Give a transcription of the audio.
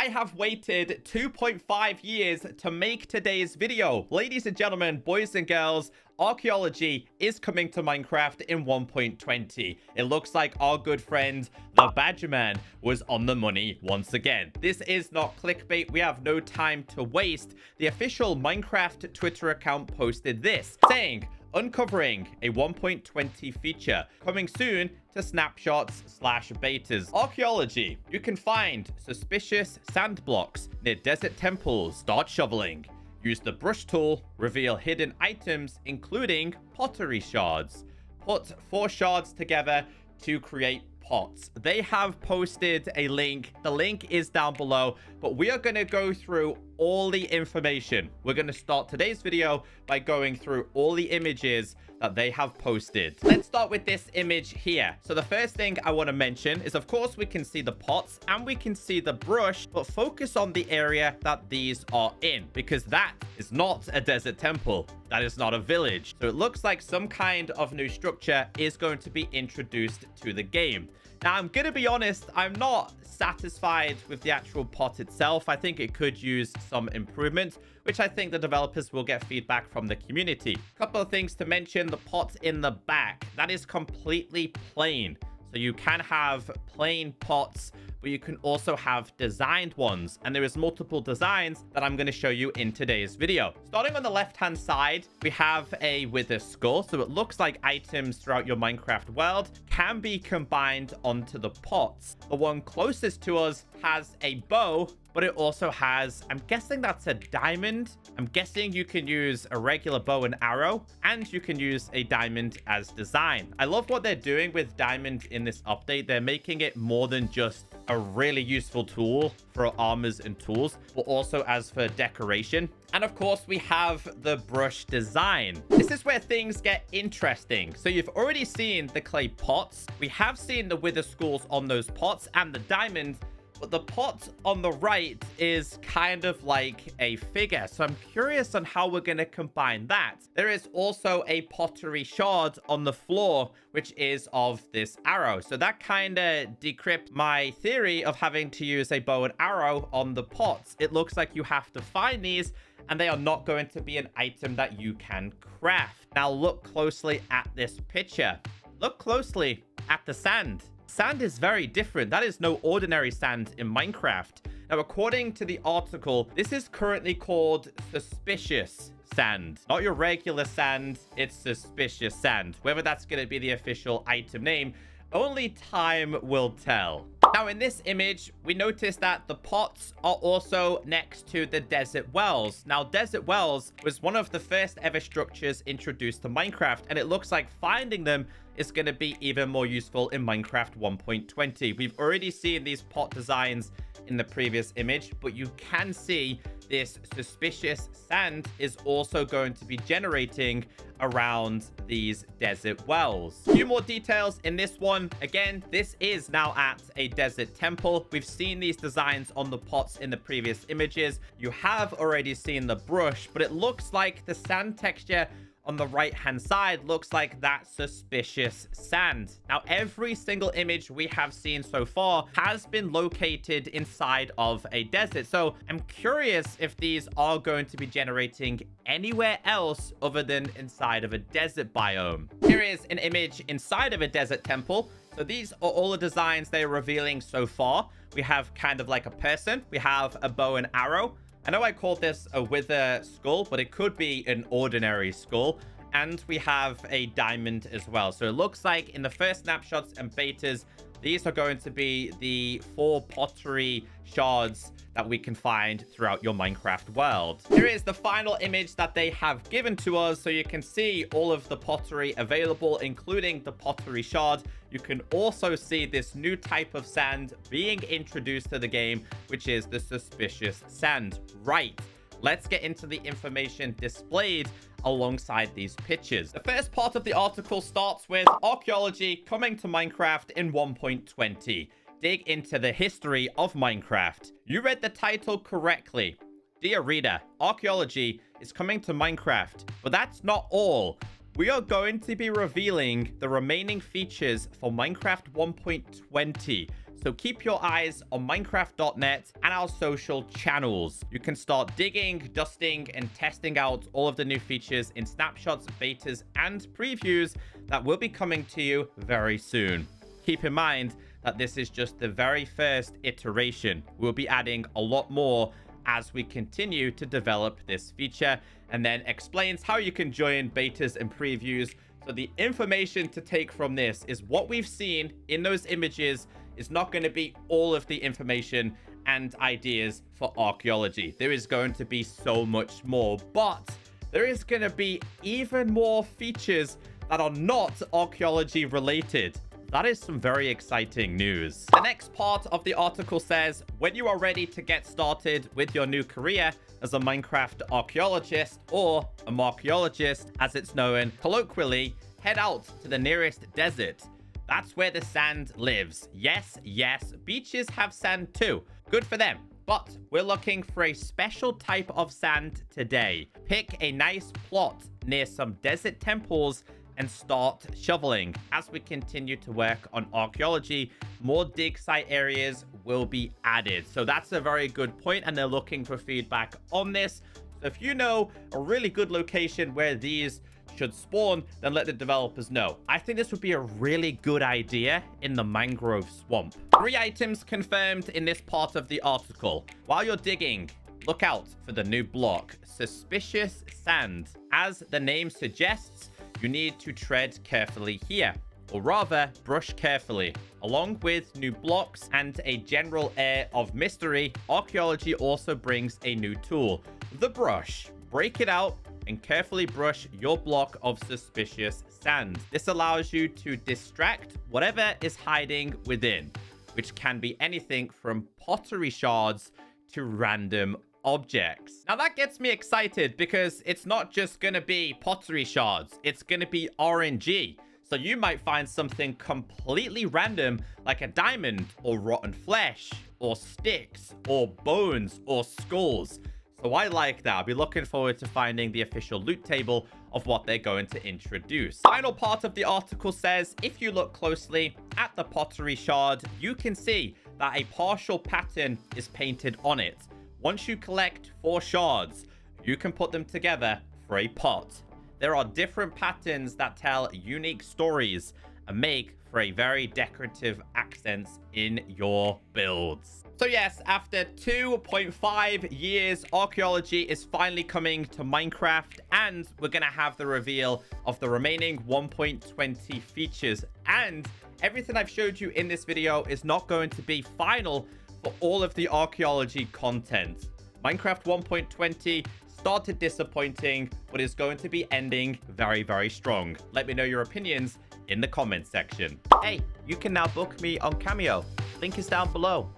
I have waited 2.5 years to make today's video. Ladies and gentlemen, boys and girls, Archeology is coming to Minecraft in 1.20. It looks like our good friend, the Badger Man, was on the money once again. This is not clickbait. We have no time to waste. The official Minecraft Twitter account posted this, saying, uncovering a 1.20 feature coming soon to snapshots/betas. Archaeology. You can find suspicious sand blocks near desert temples. Start shoveling. Use the brush tool. Reveal hidden items, including pottery shards. Put 4 shards together to create pots. They have posted a link. The link is down below, but we are going to go through all the information. We're going to start today's video by going through all the images that they have posted. Let's start with this image here. So the first thing I want to mention is, of course, we can see the pots and we can see the brush, but focus on the area that these are in, because that is not a desert temple. That is not a village. So it looks like some kind of new structure is going to be introduced to the game. Now, I'm going to be honest, I'm not satisfied with the actual pot itself. I think it could use some improvement, which I think the developers will get feedback from the community. A couple of things to mention. The pot in the back, that is completely plain. So you can have plain pots, but you can also have designed ones. And there is multiple designs that I'm going to show you in today's video. Starting on the left-hand side, we have a wither skull. So it looks like items throughout your Minecraft world can be combined onto the pots. The one closest to us has a bow, but it also has, I'm guessing that's a diamond. I'm guessing you can use a regular bow and arrow, and you can use a diamond as design. I love what they're doing with diamond in this update. They're making it more than just a really useful tool for armors and tools, but also as for decoration. And of course, we have the brush design. This is where things get interesting. So you've already seen the clay pots. We have seen the wither skulls on those pots and the diamond. But the pot on the right is kind of like a figure. So I'm curious on how we're going to combine that. There is also a pottery shard on the floor, which is of this arrow. So that kind of decrypts my theory of having to use a bow and arrow on the pots. It looks like you have to find these, and they are not going to be an item that you can craft. Now look closely at this picture. Look closely at the sand. Sand is very different. That is no ordinary sand in Minecraft. Now, according to the article, this is currently called suspicious sand. Not your regular sand, it's suspicious sand. Whether that's going to be the official item name, only time will tell. Now, in this image, we notice that the pots are also next to the desert wells. Now, desert wells was one of the first ever structures introduced to Minecraft, and it looks like finding them is going to be even more useful in Minecraft 1.20. We've already seen these pot designs in the previous image, but you can see this suspicious sand is also going to be generating around these desert wells. A few more details in this one. Again, this is now at a desert temple. We've seen these designs on the pots in the previous images. You have already seen the brush, but it looks like the sand texture on the right-hand side looks like that suspicious sand. Now, every single image we have seen so far has been located inside of a desert. So I'm curious if these are going to be generating anywhere else other than inside of a desert biome. Here is an image inside of a desert temple. So these are all the designs they're revealing so far. We have kind of like a person. We have a bow and arrow. I know I called this a wither skull, but it could be an ordinary skull. And we have a diamond as well. So it looks like in the first snapshots and betas, these are going to be the 4 pottery shards that we can find throughout your Minecraft world. Here is the final image that they have given to us. So you can see all of the pottery available, including the pottery shard. You can also see this new type of sand being introduced to the game, which is the suspicious sand. Right. Let's get into the information displayed alongside these pictures. The first part of the article starts with archaeology coming to Minecraft in 1.20. Dig into the history of Minecraft. You read the title correctly. Dear reader, archaeology is coming to Minecraft, but that's not all. We are going to be revealing the remaining features for Minecraft 1.20. So keep your eyes on Minecraft.net and our social channels. You can start digging, dusting, and testing out all of the new features in snapshots, betas, and previews that will be coming to you very soon. Keep in mind that this is just the very first iteration. We'll be adding a lot more as we continue to develop this feature, and then explains how you can join betas and previews. So the information to take from this is what we've seen in those images is not going to be all of the information and ideas for archaeology. There is going to be so much more, but there is going to be even more features that are not archaeology related. That is some very exciting news. The next part of the article says, when you are ready to get started with your new career as a Minecraft archaeologist, or a marchaeologist as it's known colloquially, head out to the nearest desert. That's where the sand lives. Yes, beaches have sand too. Good for them. But we're looking for a special type of sand today. Pick a nice plot near some desert temples and start shoveling. As we continue to work on archaeology, more dig site areas will be added. So that's a very good point, and they're looking for feedback on this. So if you know a really good location where these should spawn, then let the developers know. I think this would be a really good idea in the mangrove swamp. 3 items confirmed in this part of the article. While you're digging, look out for the new block, suspicious sand. As the name suggests, you need to tread carefully here, or rather brush carefully. Along with new blocks and a general air of mystery, archaeology also brings a new tool, the brush. Break it out and carefully brush your block of suspicious sand. This allows you to distract whatever is hiding within, which can be anything from pottery shards to random objects. Now that gets me excited because it's not just going to be pottery shards, it's going to be RNG. So you might find something completely random like a diamond or rotten flesh or sticks or bones or skulls. So I like that. I'll be looking forward to finding the official loot table of what they're going to introduce. Final part of the article says, if you look closely at the pottery shard, you can see that a partial pattern is painted on it. Once you collect 4 shards, you can put them together for a pot. There are different patterns that tell unique stories and make for a very decorative accents in your builds. So yes, after 2.5 years, archaeology is finally coming to Minecraft, and we're going to have the reveal of the remaining 1.20 features. And everything I've showed you in this video is not going to be final for all of the archaeology content. Minecraft 1.20 started disappointing, but is going to be ending very, very strong. Let me know your opinions in the comments section. Hey, you can now book me on Cameo. Link is down below.